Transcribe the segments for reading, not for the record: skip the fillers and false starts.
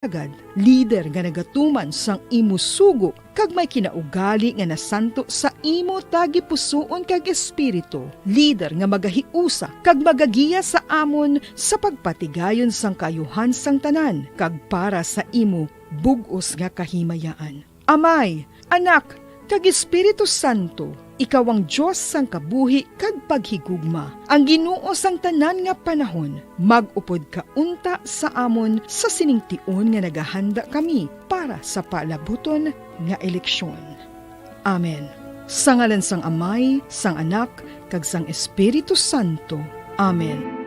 agad, leader nga nagatuman sang imo sugo kag may kinaugali nga nasanto sa imo tagi pusoon kag espiritu. Leader nga magahiusa kag magagiya sa amon sa pagpatigayon sang kayuhan sang tanan kag para sa imo bug-os nga kahimayaan. Amay, Anak, kag Espiritu Santo, ikaw ang Diyos sang kabuhi kag paghigugma. Ang Ginoo sang tanan nga panahon, mag-upod ka unta sa amon sa siningtion nga nagahanda kami para sa palabuton nga eleksyon. Amen. Sa ngalan sang Amay, sang Anak, kag sang Espiritu Santo. Amen.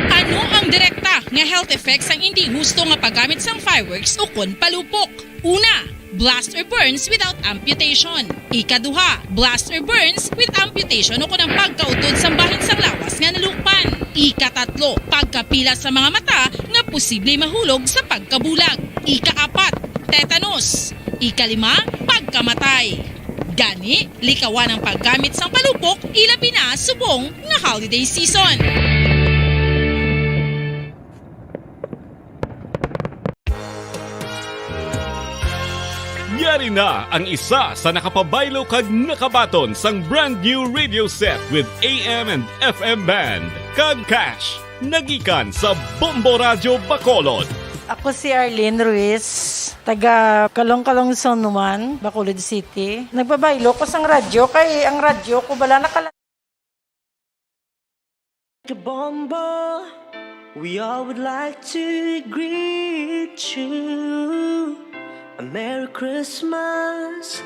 Ano ang direkta nga health effects ang hindi gusto nga paggamit sang fireworks o kon palupok? Una, blast or burns without amputation. Ikaduha, blast or burns with amputation o kon ang pagkautod sa bahin sang lawas nga nalukpan. Ikatatlo, pagkapila sa mga mata nga posible mahulog sa pagkabulag. Ikaapat, tetanus. Ikalima, pagkamatay. Gani, likawan ang paggamit sang palupok ilabi na subong nga holiday season. Yari na ang isa sa nakapabaylo kag nakabaton sang brand new radio set with AM and FM band. Kag cash, nagikan sa Bombo Radio Bacolod. Ako si Arlene Ruiz, taga Kalong-Kalong San Juan, Bacolod City. Nagbabaylo ko sang radyo, kay ang radyo ko bala nakala... Bombo, we all would like to greet you. A Merry Christmas,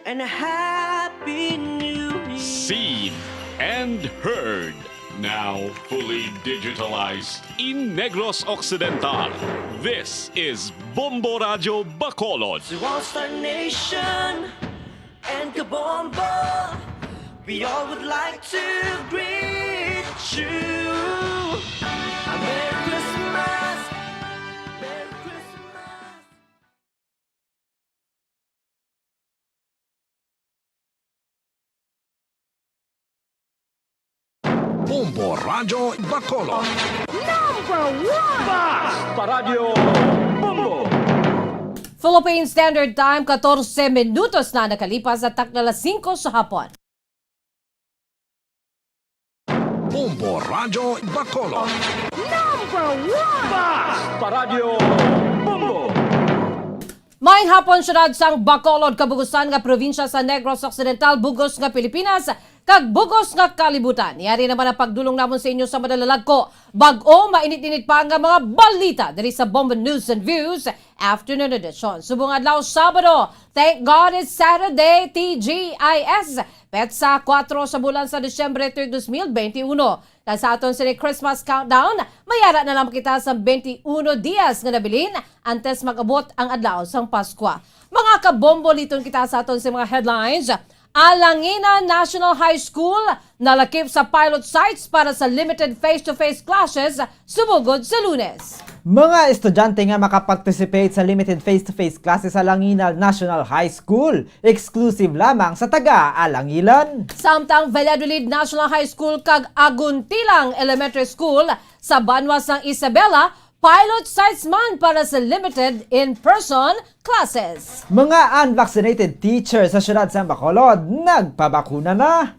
and a Happy New Year. Seen and heard. Now fully digitalized in Negros Occidental. This is Bombo Radio Bacolod. To All-Star Nation and Kabombo, we all would like to greet you. A Merry Christmas, Merry Christmas. Bombo Radio Bacolod. Philippine Standard Time, 14 minutos na nakalipas at takna 5 sa hapon. Bombo Radio Bacolod. Maayong hapon syudad sang Bacolod, kabugusan nga probinsya sa Negros Occidental, bugos nga Pilipinas, kag bugos nga kalibutan. Yari naman ang pagdulong namon sa inyo sa madalalag ko. Bag-o, mainit-init pa nga mga balita diri sa Bombo News and Views Afternoon Edition. Subong adlaw Sabado, thank God it's Saturday, TGIS. Petsa 4 sa bulan sa Disyembre 2021. Kaya sa aton sa Christmas countdown, mayara na lang kita sa 21 dias nga nabilin antes mag-abot ang adlaw sang Pasko. Mga kabombo liton kita sa aton sa mga headlines. Alangina National High School nalakip sa pilot sites para sa limited face-to-face classes sumugod sa Lunes. Mga estudyante nga makaparticipate sa limited face-to-face classes sa Alangina National High School, exclusive lamang sa taga-Alangilan. Samtang Valladolid National High School kag Aguntilang Elementary School sa Banwas ng Isabela, pilot sites man para sa limited in-person classes. Mga unvaccinated teachers sa syudad sa Bacolod, nagpabakuna na.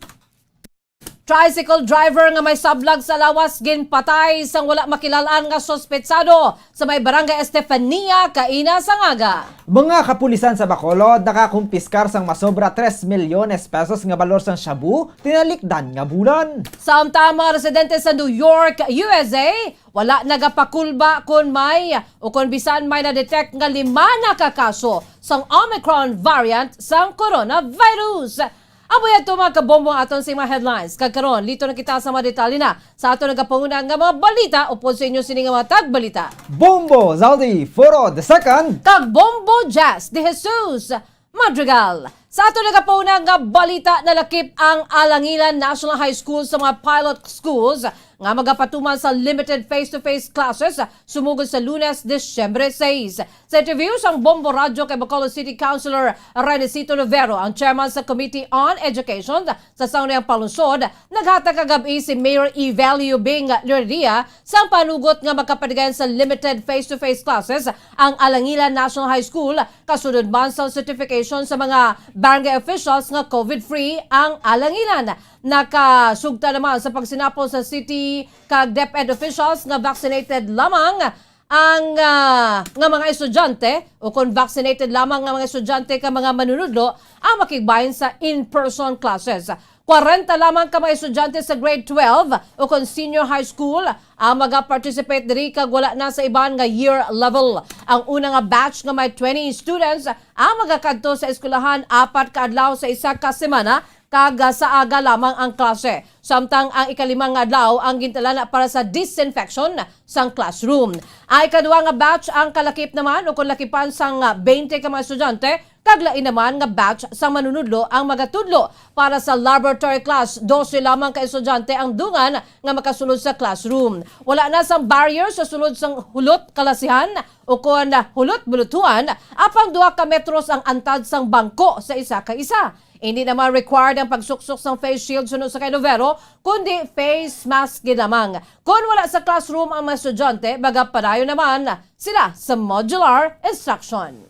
Tricycle driver nga may sablag sa lawas ginpatay sang wala makilalaan nga sospetsado sa may barangay Estefania, Caina, Sangaga. Mga kapulisan sa Bacolod nakakumpiskar sang masobra 3 milyones pesos nga balor sang shabu tinalikdan nga bulan. Samtang mga residente sa New York, USA, wala nagapakulba kung may o kung bisan may na-detect nga 5 na kakaso sang Omicron variant sang coronavirus. Aboy ato mga kabombong aton sa mga headlines. Kagkaroon, lito na kita sa mga detalye na sa ato nagapanguna nga mga balita upod sa inyo sining mga tagbalita. Bombo Zaldi Foro II Kag Bombo Jazz de Jesus Madrigal. Sa ato nagapuna nga balita na lakip ang Alangilan National High School sa mga pilot schools nga magapatuman sa limited face-to-face classes sumugod sa Lunes, Disyembre 6. Sa interview sang Bombo Radio kay Bacolod City Councilor Renesito Novero, ang chairman sa Committee on Education sa Sangguniang Palunsod, naghatag kagabi si Mayor Evelio Bing Loredia sa panugot nga magkapadigayan sa limited face-to-face classes ang Alangilan National High School kasunod man sa certification sa mga barangay officials nga COVID-free ang Alangilan. Nakasugta naman sa pagsinapol sa city kag DepEd officials nga vaccinated lamang ang nga mga estudyante o kung vaccinated lamang nga mga estudyante ka mga manunudlo ang makigbahin sa in-person classes. 40 lamang ka mga estudyante sa grade 12 o kung senior high school ang mag-participate diri kag wala na sa iban nga year level. Ang una nga batch nga may 20 students ang magakadto sa eskwelahan 4 ka adlaw sa isa ka semana kag sa aga lamang ang klase. Samtang ang ikalimang adlaw ang gintalana para sa disinfection sang classroom. Ang ikaduha nga batch ang kalakip naman o kung lakipan sang 20 ka mga estudyante, kaglain naman nga batch sang manunudlo ang magatudlo para sa laboratory class. 12 lamang ka estudyante ang dungan nga makasulod sa classroom. Wala na sang barrier sa sulod sang hulot kalasihan o kung hulot bulutuan, apang 2 ka metros ang antad sang bangko sa isa ka isa. Hindi naman required ang pagsuksok ng face shield sunod sa kay Novero, kundi face mask ginamang. Kung wala sa classroom ang mga estudyante, baga padayo naman sila sa modular instruction.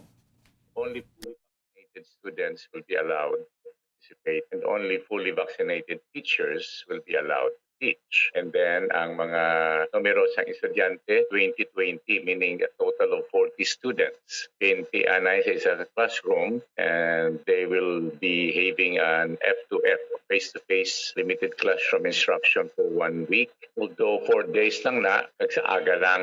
Only fully vaccinated students will be allowed to participate and only fully vaccinated teachers will be allowed to teach. And then ang mga numero sa estudyante, 2020, meaning a total of 40 students. 20 anay sa isang classroom and they will be having an F2F, face-to-face limited classroom instruction for 1 week. Although 4 days lang na, sa aga lang.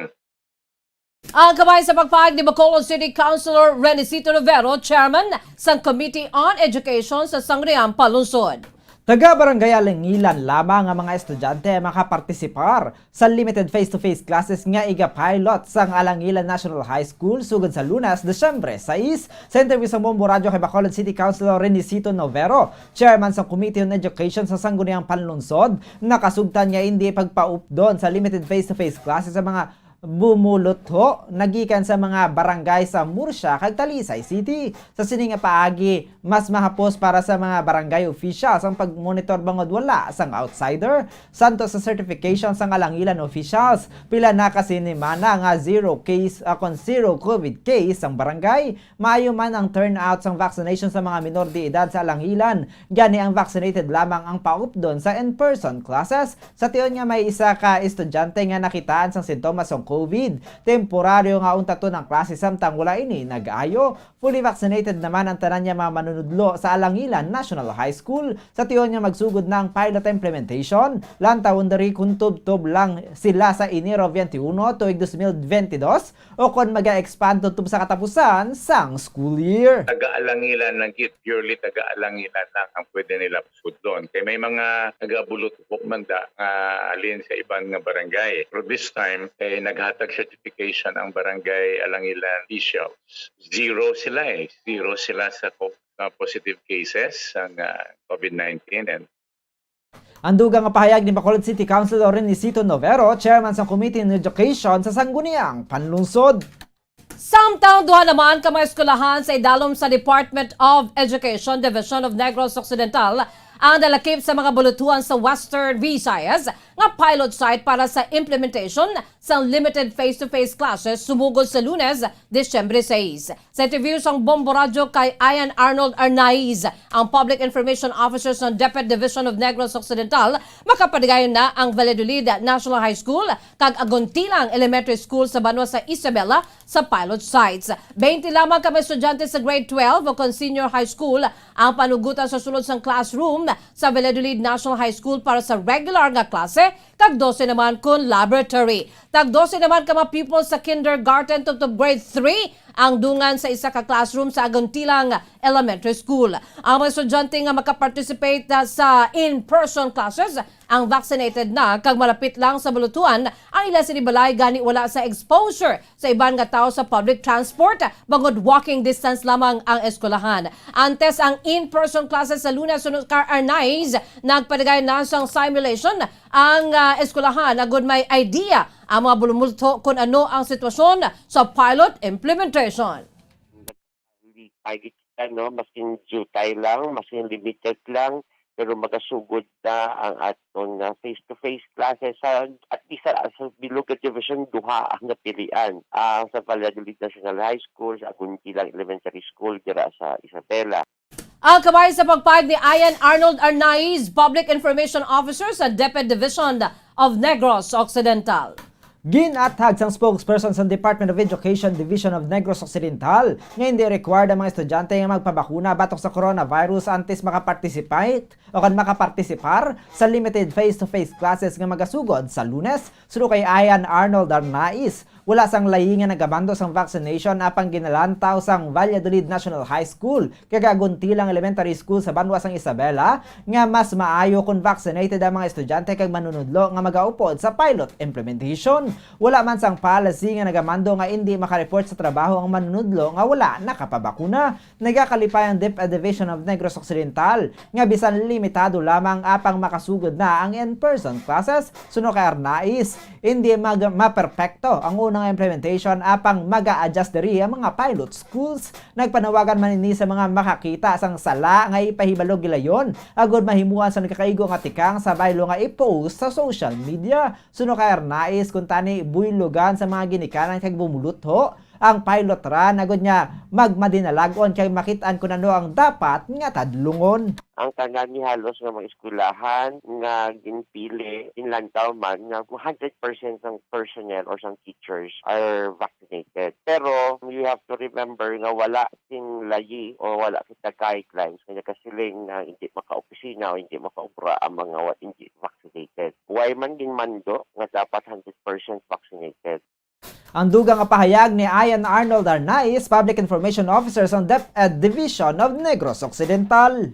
Ang kabay sa pagpahayag ni Bacolod City Councilor Renesito Novero, chairman sa Committee on Education sa Sangguniang Palunsod. Taga-barangay Alangilan lamang ang mga estudyante makapartisipar sa limited face-to-face classes nga iga-pilot sang Alangilan National High School sugod sa Lunes, Disyembre 6. Sa interview sa Bombo Radio kay Bacolod City Councilor Renesito Novero, chairman sa Committee on Education sa Sangguniang Palunsod, nakasugtan niya hindi pagpaupdon sa limited face-to-face classes sa mga bumulutho nagikan sa mga barangay sa Murcia kag Talisay City. Sa sini nga paagi, mas mahapos para sa mga barangay officials ang pagmonitor bangod wala sang outsider. Santo sa certification sang Alangilan officials, pila na kasi ni mana nga zero COVID case ang barangay. Maayo man ang turnout sang vaccination sa mga minor de edad sa Alangilan. Gani ang vaccinated lamang ang paupdon sa in-person classes. Sa tiyon nga may isa ka estudyante nga nakitaan sang sintomas ng COVID. Temporaryo nga unta to ng klase samtang wala ini nag-ayo. Fully vaccinated naman ang tanan niya mga manunudlo sa Alangilan National High School. Sa tiyon niya magsugod na ang pilot implementation. Lantawon dari kung tub-tub lang sila sa Enero 21 tuig 2022 o kung mag-expand tub sa katapusan sang school year. Taga-Alangilan lang, purely taga-Alangilan lang ang pwede nila sudlon. Kaya may mga taga-bulutbok manda alin sa ibang nga barangay. Pero this time, naghatag certification ang barangay Alangilan officials. Zero sila sa positive cases ng COVID-19 and ang dugang nga pahayag ni Bacolod City Councilor Renesito Novero, chairman sa Committee on Education sa Sangguniang Panlungsod. Samtang duha naman ka mga eskwelahan sa idalom sa Department of Education Division of Negros Occidental ang dalakip sa mga bulutuan sa Western Visayas nga pilot site para sa implementation sa limited face-to-face classes sumugod sa Lunes, Disyembre 6. Sa interview sa Bombo Radio kay Ian Arnold Arnaiz, ang Public Information Officer sa DepEd Division of Negros Occidental, makapadigayon na ang Valladolid National High School kag Agontilang Elementary School sa Banwa sa Isabela sa pilot sites. 20 lamang kami estudyante sa grade 12 o kung senior high school ang panugutan sa sulod sang classroom sa Valladolid National High School para sa regular nga klase, kag 12 naman kun laboratory. Tag 12 naman ka mga people sa kindergarten to grade 3 ang dungan sa isa ka classroom sa Aguntilang Elementary School. Ang mga estudyante nga makaparticipate sa in-person classes ang vaccinated na kag malapit lang sa bulutuan ang ila sinibalay gani wala sa exposure sa iban nga tao sa public transport bangod walking distance lamang ang eskwelahan. Antes ang in-person classes sa Lunes sunod ka Arnaiz nagpadagay na sang simulation ang eskwelahan agud may idea ang mga bulumulto kung ano ang sitwasyon sa pilot implementation. Masing jutay lang, masing limited lang, pero magasugod na ang atong face-to-face classes sa at least sa Bilugad Division duha ang napilian. Sa Valladolid National High School, sa Aguntilang Elementary School, dira sa Isabela. Ang kabay sa pagpayag ni Ian Arnold Arnaiz, Public Information Officer sa DepEd Division of Negros Occidental. Ginathag sang spokesperson sa Department of Education Division of Negros Occidental nga hindi required ang mga estudyante nga magpabakuna batok sa coronavirus antes makaparticipate o kan makapartisipar sa limited face-to-face classes nga magasugod sa Lunes. Suno kay Ian Arnold Arnaiz, wala sang layi nga nagabando sang vaccination apang ginalantaw sang Valladolid National High School kag Aguntilang Elementary School sa Banwa sang Isabela nga mas maayo kung vaccinated ang mga estudyante kag manunudlo nga magaupod sa pilot implementation. Wala man sang policy nga nagamando nga hindi makareport sa trabaho ang manunudlo nga wala nakapabakuna. Nagakalipay ang DepEd Division of Negros Occidental nga bisan limitado lamang apang makasugod na ang in-person classes. Suno kay Arnaiz, hindi maperpekto ang unang implementation apang maga-adjust diri ang mga pilot schools. Nagpanawagan man ini sa mga makakita sang sala nga ipahibalog gilayon agud mahimuan sa nakakaigo nga tikang sa baylo nga i-post sa social media. Suno kay Arnaiz kung tani buylogan sa mga ginikanan kag bumulutho ang pilot run agud niya magmadinalagon kay makitaan kun ano ang dapat nga tadlungon. Ang tanan ni halos nga mga eskwelahan nga ginpili inlantaw man nga 100% ng personnel or some teachers are vaccinated. Pero you have to remember nga wala sing layi o wala kita guidelines kanya kasiling na hindi maka-opisina o hindi maka-obra ang mga hindi vaccinated. Why man ginmando nga dapat 100% vaccinated. Ang dugang nga pahayag ni Ian Arnold Arnaiz, Public Information Officer sa DepEd Division of Negros Occidental.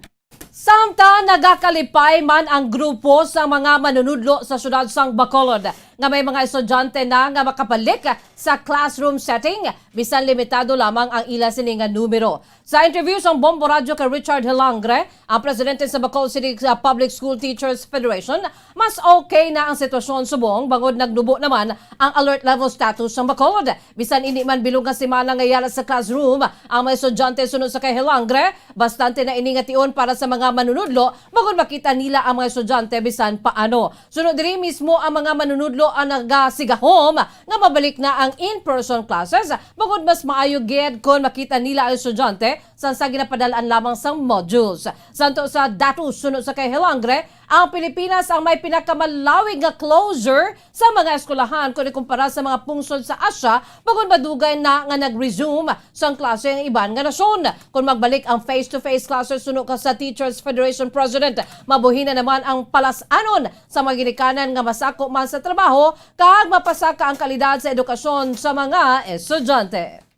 Samtang nagakalipay man ang grupo sa mga manunudlo sa syudad sang Bacolod nga may mga estudyante na nga makabalik sa classroom setting bisan limitado lamang ang ila sini nga numero. Sa interview sa Bombo Radio kay Richard Hilangre, ang presidente sa Bacolod City Public School Teachers Federation, mas okay na ang sitwasyon subong bangod nagnubo naman ang alert level status sa Bacolod. Bisan hindi man bilog nga semana nga yala sa classroom ang mga estudyante sunod sa kay Hilangre, bastante na iningation para sa mga manunudlo bangod makita nila ang mga estudyante bisan paano. Sunod diri mismo ang mga manunudlo ang nagasigahom nga mabalik na ang in-person classes bangod mas maayo gid kon makita nila ang estudyante sa ginapadalaan lamang sang modules. Santo sa datos sunod sa kay Hilangre, ang Pilipinas ang may pinakamalawig nga closure sa mga eskwelahan kung ikumpara sa mga pungsod sa Asia bangod madugay na nga nag-resume sang klase ang iban nga nasyon. Kung magbalik ang face-to-face classes sunod ka sa Teachers Federation President, mabuhin na naman ang palasanon sa mga ginikanan nga masako man sa trabaho kag mapasaka ang kalidad sa edukasyon sa mga estudyante.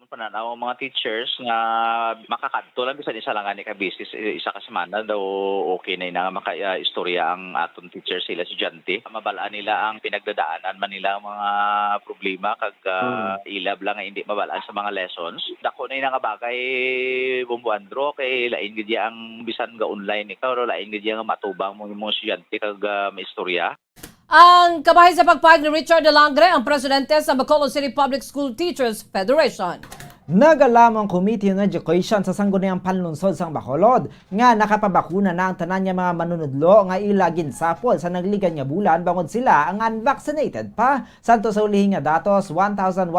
Pananaw ang mga teachers nga makakadto lang bisan isa lang ani ka business isa ka semana daw okay na nga maka-istorya ang aton teachers sila estudyante. Mabalaan nila ang pinagdadaanan man nila mga problema kag ilab lang nga hindi mabalaan sa mga lessons. Dako na nga bagay Bombo Andro kay lain gid ang bisan ga online ikaw lain gid nga matubang mo mga estudyante kag maistorya. Ang kabahay sa pagpahayag ni Richard Hilangre, ang presidente sa Bacolod City Public School Teachers Federation. Nagalamang Committee on Education sa sangguniang panlunsod sang Bacolod nga nakapabakuna na ang tanan niya mga manunudlo nga ila ginsapol sa nagligan nga bulan bangod sila ang unvaccinated pa. Santo sa ulihin nga datos, 1,109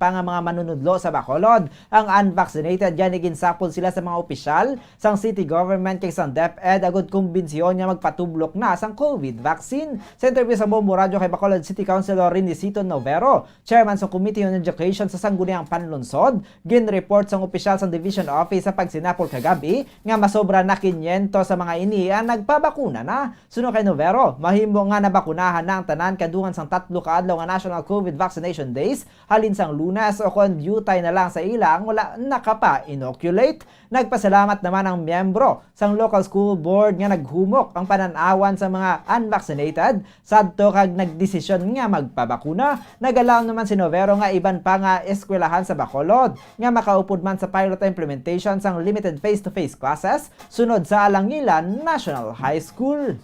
pa nga mga manunudlo sa Bacolod ang unvaccinated. Yan ginsapol sila sa mga opisyal sang city government kay sang DepEd agud kumbensyon niya magpatublok na sang COVID vaccine. Sa interview sa Bombo Radio kay Bacolod City Councilor Rinicito Novero, chairman sa Committee on Education sa sangguniang panlunsod, Bacolod, gin-report sang opisyal sang Division Office sa pagsinapol kagabi nga masobra na 500 sa mga ini ang nagpabakuna na. Suno kay Novero, mahimo nga nabakunahan na ang tanan kadungan sang 3 ka adlaw nga National COVID Vaccination Days halin sang Lunes o kon dutay na lang sa ilang wala nakapa-inoculate. Nagpasalamat naman ang miyembro sang local school board nga naghumok ang pananawan sa mga unvaccinated sadto kag nagdesisyon nga magpabakuna. Nagalaw naman si Novero nga iban pa nga eskwelahan sa Bacolod nga makaupod man sa pilot implementation sang limited face-to-face classes sunod sa Alangilan National High School.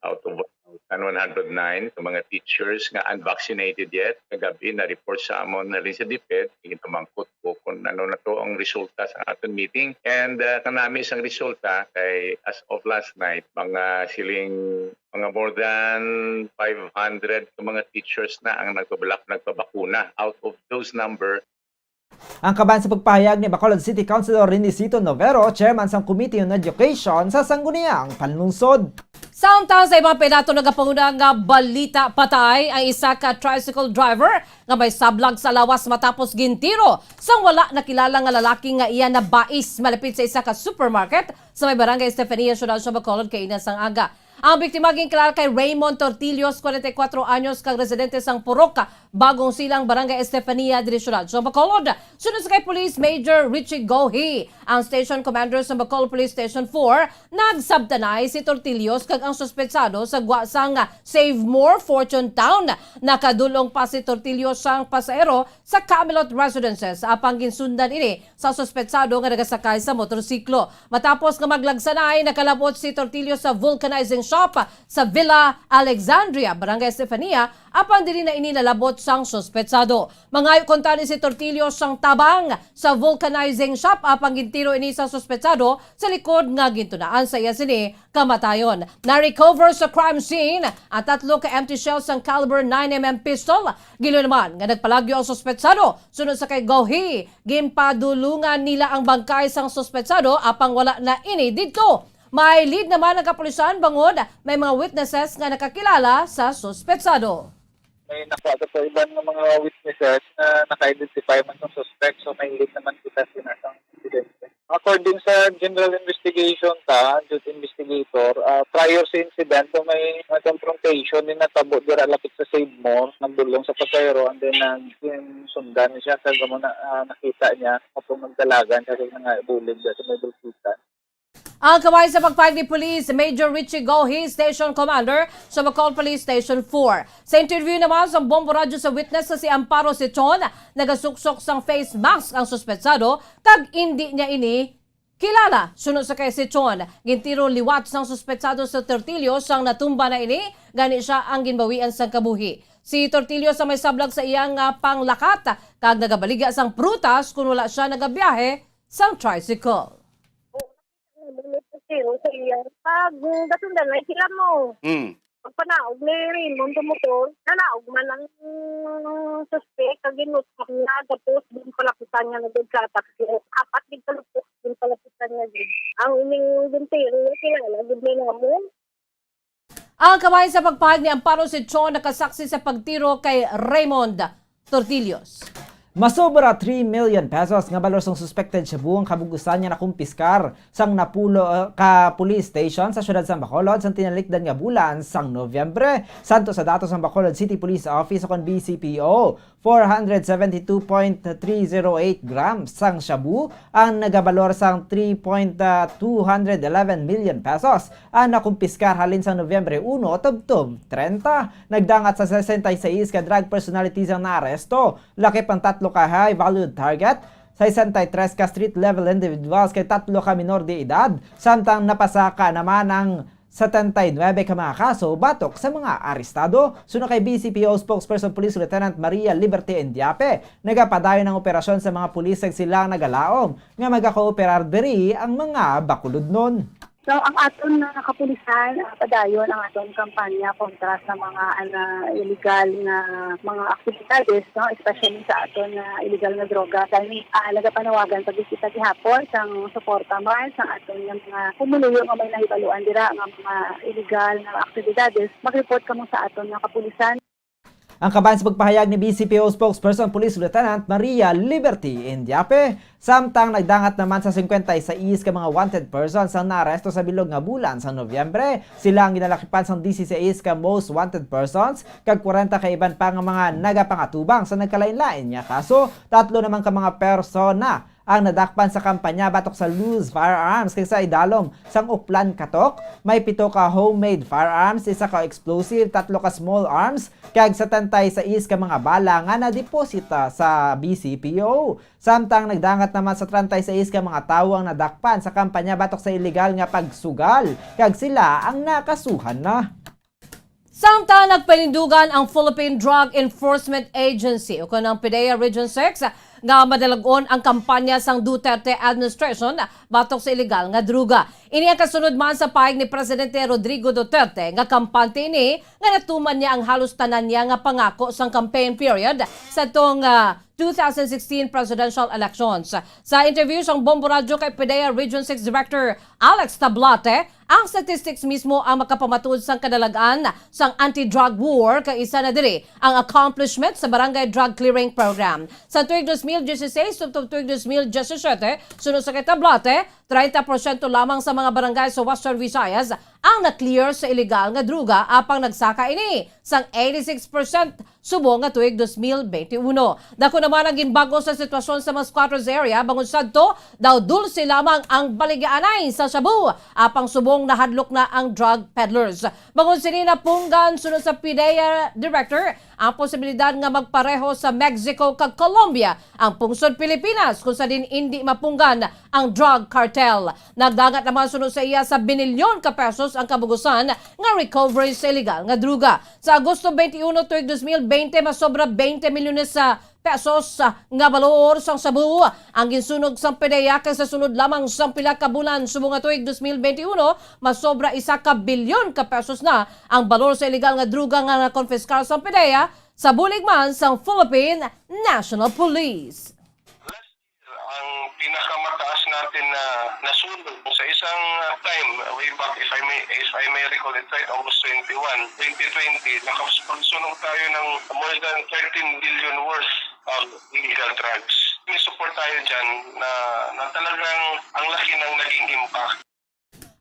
Out of 109 sa mga teachers nga unvaccinated yet, kagabi na-report sa amon na rin sa DepEd, itamangkot ko kung ano na to ang resulta sa ating meeting. And kanami isang resulta kay as of last night, mga more than 500 sa mga teachers na ang nagpabakuna. Out of those number, ang kaban sa pagpahayag ni Bacolod City Councilor Rinicito Novero, chairman sang Committee on Education sa sangguniang panlungsod. Samtang sa ibang pedato nagapanguna nga balita patay ang isa ka tricycle driver nga may sablag sa lawas matapos gintiro sang wala nakilala nga lalaki nga iya na bais malapit sa isa ka supermarket sa may barangay Estefania, Siyudad sa Bacolod kay Ina sang aga. Ang biktima ginkilala kay Raymond Tortillos, 44 anyos, kag residente sang Purok, Bagong Silang, Barangay Estefania, Siyudad sa Bacolod. Sunod sa kay Police Major Richie Gohi, ang Station Commander sa Bacolod Police Station 4, nagsabtanay si Tortillos kag ang suspetsado sa guwasang Save More Fortune Town. Nakadulong pa si Tortillos sang pasahero sa Camelot Residences apang ginsundan ini sa suspetsado nga nagasakay sa motorsiklo. Matapos nga maglagsanay, nakalabot si Tortillos sa vulcanizing shop sa Villa Alexandria, Barangay Estefania, apang dili na inilalabot sang suspetsado. Mga konta ni si Tortillos sang tabang sa vulcanizing shop apang gintiro ini sa suspetsado sa likod nga gintunaan sa iya sini kamatayon. Na-recover sa crime scene ang 3 ka empty shells sang caliber 9mm pistol. Gilo naman nga nagpalagyo ang suspetsado. Sunod sa kay Gohi, ginpadulungan nila ang bangkay sang suspetsado apang wala na ini dito. May lead naman ng kapulisan bangod may mga witnesses nga nakakilala sa suspetsado. May nakuha po iban ng mga witnesses na naka-identify man ng suspect, so may lead naman kita sinasang incidente. According sa general investigation duty investigator, prior sa incident, may confrontation din natabo dira lapit sa Save More, nagdulong sa pasayro, and then sundan siya sa gamon nakita niya kapag magdalagan kasi nga bulig sa may bulkitan. Ang kamay sa pagpahayag ni Police Major Richie Gohi, Station Commander sa Bacolod Police Station 4. Sa interview naman sa Bombo Radio sa witness na si Amparo Sichon, nagasuksok sang face mask ang suspetsado kag hindi niya ini kilala. Sunod sa kay Sichon, gintiro liwat sang suspetsado sa Tortillos sang natumba na ini, gani siya ang ginbawian sang kabuhi. Si Tortillos sa may sablag sa iyang panglakat kag nagabaliga sang prutas kung wala siya nagabiyahe sang tricycle. Sa iya, pag gasundan na sila mo. Pag panaog ni Raymond tumuto, nanaog man ang suspect, kaginuspak niya, tapos din palapitan niya na doon sa taxi. 4 din palupok, din palapitan niya din. Ang ining bintero, kilala, din na mo. Ang kamay sa pagpahayag ni Amparo Sichon nakasaksi sa pagtiro kay Raymond Tortillos. Masobra 3 million pesos nga balor sang suspected sa buong kabugusan niya na kumpiskar sang Napulo ka police station sa siyudad sang Bacolod sang tinalikdan nga bulan sang Nobyembre. Santo sa datos sang Bacolod City Police Office o kon BCPO, 472.308 grams sang shabu ang nagabalor sang 3.211 million pesos ang nakumpiskar halin sang Nobyembre 1 tubtob 30. Nagdangat sa 66 ka drug personalities ang naaresto. Laki pang 3 ka high valued target, 63 ka street level individuals kay 3 ka minor de edad, samtang napasaka naman ang 79 ka mga kaso batok sa mga arestado. Sunod kay BCPO spokesperson Police Lieutenant Maria Liberty Endiape, nagapadayon ng operasyon sa mga pulis silang nagalaom nga magakooperar diri ang mga bakuludnon. So, ang aton na nakapulisan, padayon ang aton kampanya kontra sa mga illegal na mga aktibidades, no? Especially sa aton illegal na droga. Dahil nagapanawagan pag-isita gihapon sang suporta man sa aton mga pumuluyo nga may nahibaluan dira nga mga illegal na aktibidades, mag-report kamo sa aton na kapulisan. Ang kabayan sa pagpahayag ni BCPO spokesperson Police Lieutenant Maria Liberty Indiape, samtang nagdangat naman sa 56 ka mga wanted persons ang naaresto sa bilog nga bulan sa Nobyembre. Sila ang ginalakipan sa 16 ka most wanted persons kag 40 ka iban pa nga mga nagapangatubang sa nagkalain-lain nga kaso. 3 naman ka mga persona ang nadakpan sa kampanya batok sa loose firearms kaysa idalom sang Uplan Katok. May 7 ka homemade firearms, 1 ka explosive, 3 ka small arms, kag 76 ka mga bala nga na-deposita sa BCPO. Samtang nagdangat naman sa 36 ka mga tawo ang nadakpan sa kampanya batok sa illegal nga pagsugal, kag sila ang nakasuhan na. Samtang nagpanindugan ang Philippine Drug Enforcement Agency o kanang PDEA Region 6 nga madalagon ang kampanya sang Duterte administration batok sa illegal nga druga. Ini ang kasunod man sa pahig ni Presidente Rodrigo Duterte nga kampante ini nga natuman niya ang halos tanan niya nga pangako sang campaign period sa tong 2016 presidential elections. Sa interview sang Bombo Radio kay PDEA Region 6 Director Alex Tablate, ang statistics mismo ang makapamatud sang kadalagaan sang anti-drug war kay isa na diri ang accomplishment sa Barangay Drug Clearing Program. Sa tuig 2016 subtong tuig 2017, sunod sa kay Tablate, 30% lamang sa mga barangay sa Western Visayas ang na-clear sa illegal nga druga apang nagsaka ini sang 86% subong nga tuig 2021. Dako naman ang ginbago sa sitwasyon sa mga squatters area bangon sadto daw dulce lamang ang baligyaanay sa Cebu apang subong nahadlok na ang drug peddlers. Bangon sini na punggan sunod sa PDEA Director ang posibilidad nga magpareho sa Mexico kag Colombia ang pungsod Pilipinas kung sa din hindi mapunggan ang drug cartel. Nagdagat naman sunod sa iya sa binilyon ka pesos ang kabugusan nga recovery sa illegal nga druga. Sa Agosto 21 tuig 2020 masobra 20 milyones sa pesos nga balor sang Cebu ang ginsunog sang PDEA kay sa sunod lamang sang pila ka bulan subong nga tuig 2021 masobra 1 ka bilyon ka pesos na ang balor sa illegal nga druga nga nakonfiskar sang PDEA sa bulig man sang Philippine National Police. Ang pinakamataas natin na nasunog sa isang time way back if I may recall it right, August 21, 2020, nakapagsunog tayo ng more than 13 billion worth of illegal drugs. May support tayo dyan na talagang ang laki ng naging impact.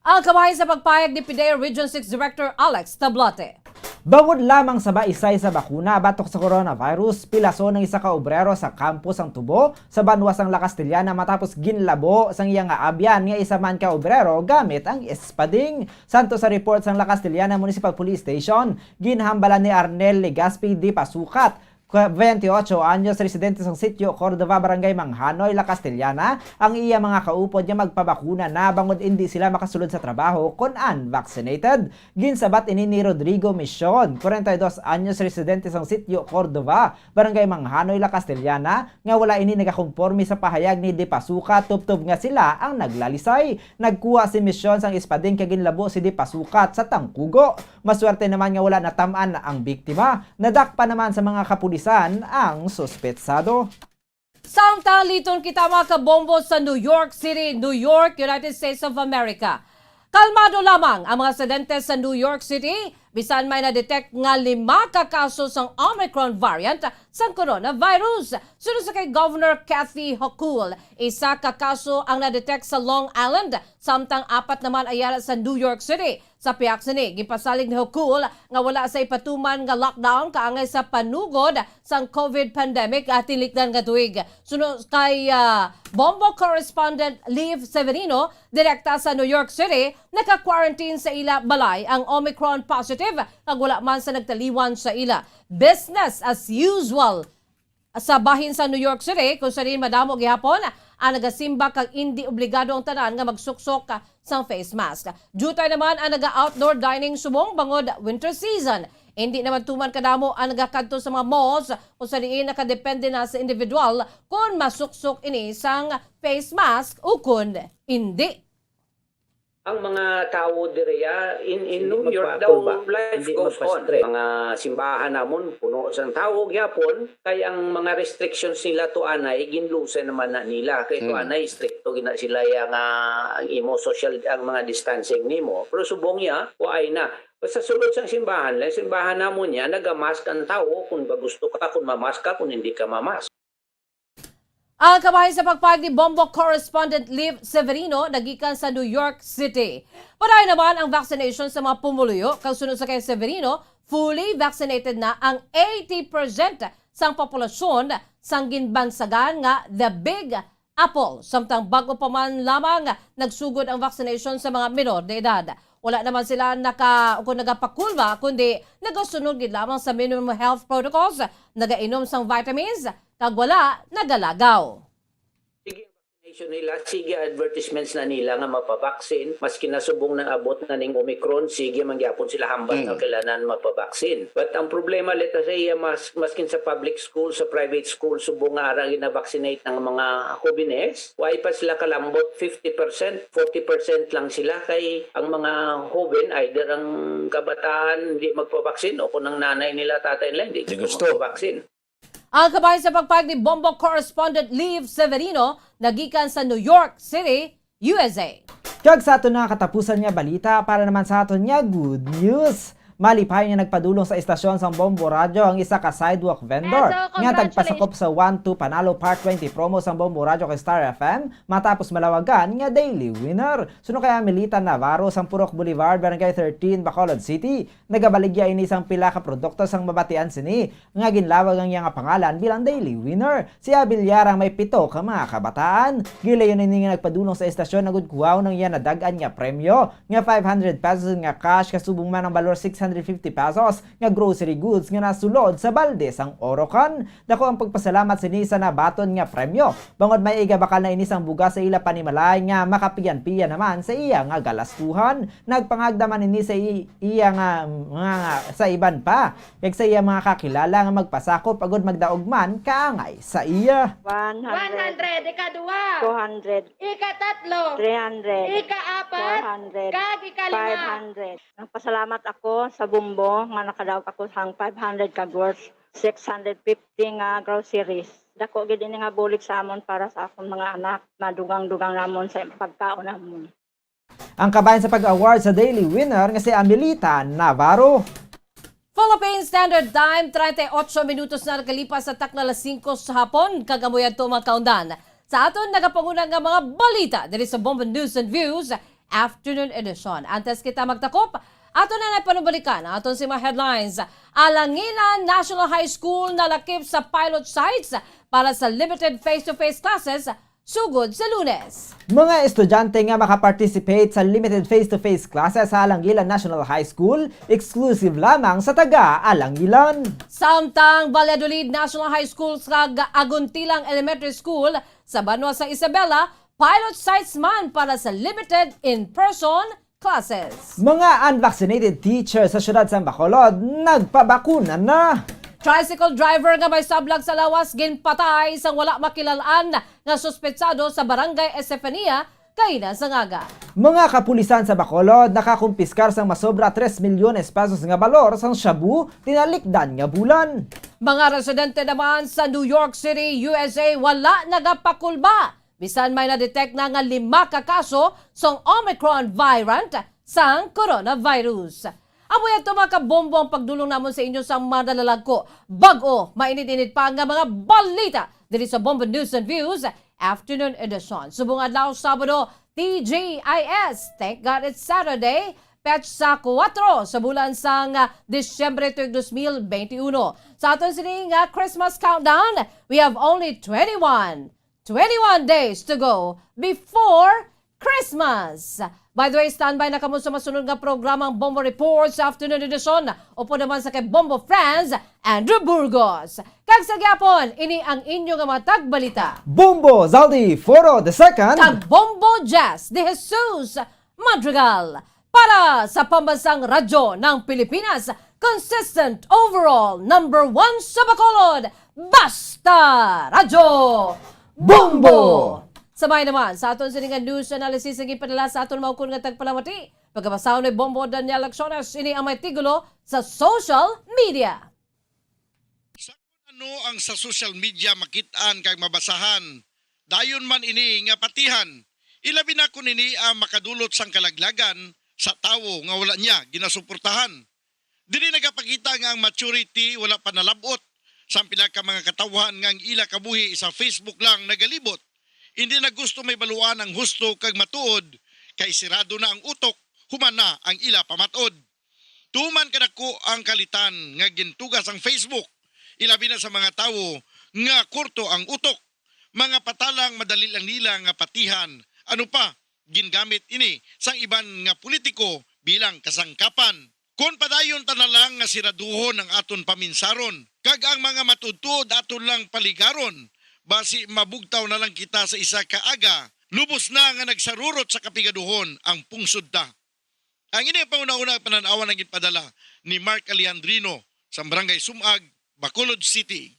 Ang kabahay sa pagpayag ni PDEA Region 6 Director Alex Tablate. Bangod lamang sa baisay sa bakuna batok sa coronavirus, pilaso ng isa ka obrero sa campus ang tubo sa banwas ang La Castellana matapos ginlabo sang iyang abyan nga isa man ka obrero gamit ang espading. Santo sa report sang La Castellana Municipal Police Station, ginhambalan ni Arnel Legaspi di Pasukat, 28 anyos, residente sa sitio Cordova, Barangay Manghanoy, La Castellana, ang iya mga kaupod niya magpabakuna na bangod hindi sila makasulod sa trabaho kung unvaccinated. Ginsabat ini ni Rodrigo Mission, 42 anyos, residente sa sitio Cordova, Barangay Manghanoy, La Castellana, nga wala ini nagakonforme sa pahayag ni Di Pasuka, tubtob nga sila ang naglalisay. Nagkuha si Mission sang ispading kaginlabo si Di Pasukat sa tangkugo. Maswerte naman nga wala natamaan ang biktima. Nadakpa naman sa mga kapulisan ang suspetsado. Samtang liton kita mga kabombo sa New York City, New York, United States of America. Kalmado lamang ang mga residente sa New York City bisan may na-detect nga 5 ka kaso sang Omicron variant sang coronavirus. Sunod sa kay Governor Kathy Hochul, 1 ka kaso ang na-detect sa Long Island, samtang 4 naman ayala sa New York City. Sa piyak sini, gipasalig ni Hochul nga wala sa ipatuman nga lockdown kaangay sa panugod sang COVID pandemic at tilikdan nga tuig. Sunod kay Bombo correspondent Liv Severino, direkta sa New York City, naka-quarantine sa ila balay ang Omicron positive kag wala man sa nagtaliwan sa ila. Business as usual sa bahin sa New York City kung saan madamo gihapon ang nagasimba kag hindi obligado ang tanan nga magsuksok sang face mask. Jutay naman ang naga-outdoor dining subong bangod winter season. Hindi naman tuman kadamo ang nagakadto sa mga malls kung saan nakadepende na sa individual kung masuksok ini sang face mask o kung hindi. Ang mga tao direya in New York daw life goes on. Mga simbahan namon puno sang tao gyapon kay ang mga restrictions nila to anay ginlusen naman na nila kay to anay stricto gina sila yang ang imo social ang mga distancing nimo pero subong ya ay na Basta sulod sa simbahan, simbahan namon niya, nagamask ang tao kung gusto ka, kung mamask ka, kung hindi ka mamask. Ang kabahin sa pagpag ni Bombo correspondent Liv Severino nagikan sa New York City. Paray naman ang vaccination sa mga pumuluyo. Kasunod sa kay Severino, fully vaccinated na ang 80% sang populasyon sang ginbansagan nga The Big Apple. Samtang bago pa man lamang nagsugod ang vaccination sa mga minor de edad. Wala naman sila nagapakulma kundi nagasunod gid lamang sa minimum health protocols, nagainom sang vitamins, kag wala nagalagaw. Nila, sige advertisements na nila nga mapabaksin, maski nasubong na abot na ning Omicron, sige mangyapon sila hambat na kailangan mapabaksin. But ang problema, let us say, maskin sa public school, sa private school, subong nga arang ina-vaccinate ng mga jóvenes, why pa sila kalambot 50%, 40% lang sila kay ang mga joven, either ang kabataan hindi magpabaksin o kung ang nanay nila, tatay nila hindi magpabaksin. Ang kabahin sa pagpag ni Bombo correspondent Liv Severino nagikan sa New York City, USA. Kag sa aton na katapusan nga balita para naman sa aton nga good news. Malipay nga nagpadulong sa istasyon sa Bombo Radio ang isa ka sidewalk vendor nga tagpasakop sa 1-2 Panalo Park 20 promo sa Bombo Radio kay Star FM matapos malawagan nga daily winner. Suno kaya Milita Navarro sa Purok Boulevard, Barangay 13, Bacolod City. Nagabaligya ini isang pila ka produkto sang mabatian sini nga ginlawag ang iyang pangalan bilang daily winner. Si Abilyar ang may 7 ka mga kabataan. Gilayon ini nga nagpadulong sa istasyon nagudkuhaw ng iya nadagan nga premyo nga 500 pesos nga cash kasubong man ang balor 650 pesos nga grocery goods nga nasulod sa balde sang Orocan. Dako ang pagpasalamat sini sa nabaton nga premyo. Bangod may iga bakal na inisang bugas sa ila panimalay nga makapiyan-piyan naman sa iya nga galastuhan. Nagpangagdaman ini sa iya nga sa iban pa. Kag sa iya mga kakilala nga magpasakop agod magdaogman kaangay sa iya. 100, ika-2, 200, ika-3, 300, ika-4, 400, kag ika-5. 500. Nagpasalamat ako sa Bumbo nga nakadaog ako sang 500 ka worth 650 nga groceries. Dako gid ini nga bulig sa amon para sa akong mga anak, madugang-dugang namon sa pagkaon namon. Ang kabayan sa pag-award sa daily winner nga si Amelita Navarro. Philippine Standard Time, 38 minutos na nakalipas sa takna alas 5 sa hapon, kagamuyan to mga kaundan. Sa aton nagapangunang nga mga balita diri sa Bombo News and Views Afternoon Edition. Antes kita magtakop, ato na panubalikan aton si mga headlines. Alangilan National High School nalakip sa pilot sites para sa limited face-to-face classes sugod sa Lunes. Mga estudyante nga makaparticipate sa limited face-to-face classes sa Alangilan National High School, exclusive lamang sa taga-Alangilan. Samtang Valladolid National High School sa Aguntilang Elementary School sa Banwa sa Isabela, pilot sites man para sa limited in-person classes. Mga unvaccinated teachers sa syudad sa Bacolod nagpabakuna na. Tricycle driver nga may sablag sa lawas ginpatay sang wala makilalaan nga suspetsado sa barangay Estefania kainan sa ngaga. Mga kapulisan sa Bacolod nakakumpiskar sang masobra 3 milyones pesos nga balor sang shabu tinalikdan nga bulan. Mga residente naman sa New York City, USA wala nagapakulba. Bisan may na-detect na nga 5 ka kaso sang Omicron variant sang coronavirus. Amoy ito mga kabombo ang pagdulong namon sa inyo sa madalalag ko. Bago, mainit-init pa nga mga balita dito sa Bombo News and Views Afternoon Edition. Subong adlaw Sabado, TGIS. Thank God it's Saturday. Petsa 4 sa bulan sang Disyembre 2021. Sa aton sining Christmas countdown, we have only 21 days to go before Christmas. By the way, standby na kamo sa masunod nga programang Bombo Reports Afternoon Edition. Upo naman sa kay Bombo Friends, Andrew Burgos. Kag sa gyapon, ini ang inyo nga matagbalita. Bombo Zaldi Foro II. Kag Bombo Jazz de Jesus Madrigal. Para sa pambansang radyo ng Pilipinas, consistent overall number 1 sa Bacolod, Basta Radyo Bombo! Sabay naman, sa aton siningan news analysis ang ipadala sa aton maukon nga tagpalamati. Pagkabasaw ni Bombo Daniel Acciones, ini ang may tigulo sa social media. Ano ang sa social media makitaan kag mabasahan? Dayon man ini nga patihan. Ilabi na ko nini ang makadulot sang kalaglagan sa tawo nga wala niya ginasuportahan. Dili nagapakita nga ang maturity wala pa nalabot. Sa pila ka mga katawhan nga ang ila kabuhi sa Facebook lang nagalibot. Hindi na gusto may baluan ang husto kag matuod kay sirado na ang utok, human na ang ila pamatod. Tuman kadako ang kalitan nga gintugas ang Facebook. Ilabi na sa mga tawo nga kurto ang utok. Mga patalang madali lang nila nga patihan. Ano pa, gingamit ini sang iban nga politiko bilang kasangkapan. Kung padayon ta na lang nga siraduhon ang aton paminsaron, kag ang mga matutod aton lang paligaron, basi mabugtaw na lang kita sa isa kaaga, lubos na nga nagsarurot sa kapigaduhon ang pungsod ta. Ang ini ang pangunahuna pananawa ng ipadala ni Mark Alejandrino sa Barangay Sumag, Bacolod City.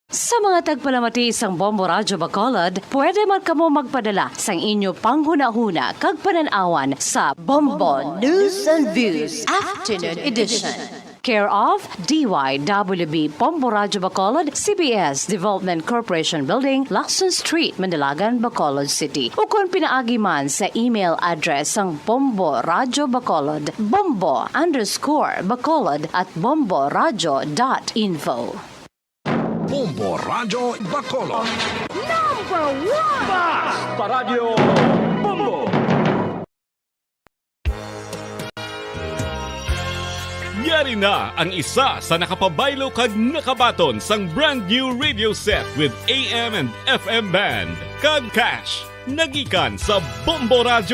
Sa mga tagpalamati isang Bombo Radyo Bacolod, pwede man kamo magpadala sang inyo panghuna-huna kag pananawan sa Bombo News and Views Afternoon Edition. Care of DYWB Bombo Radyo Bacolod, CBS Development Corporation Building, Lacson Street, Mandalagan, Bacolod City. O kung pinaagi man sa email address ang Bombo Radyo Bacolod, bombo_bacolod@bomboradyo.info. Bombo Radyo Bacolod. Number 1! Basta Radio Bombo! Yari na ang isa sa nakapabaylo kag nakabaton sang brand new radio set with AM and FM band. Kag cash, nagikan sa Bombo Radio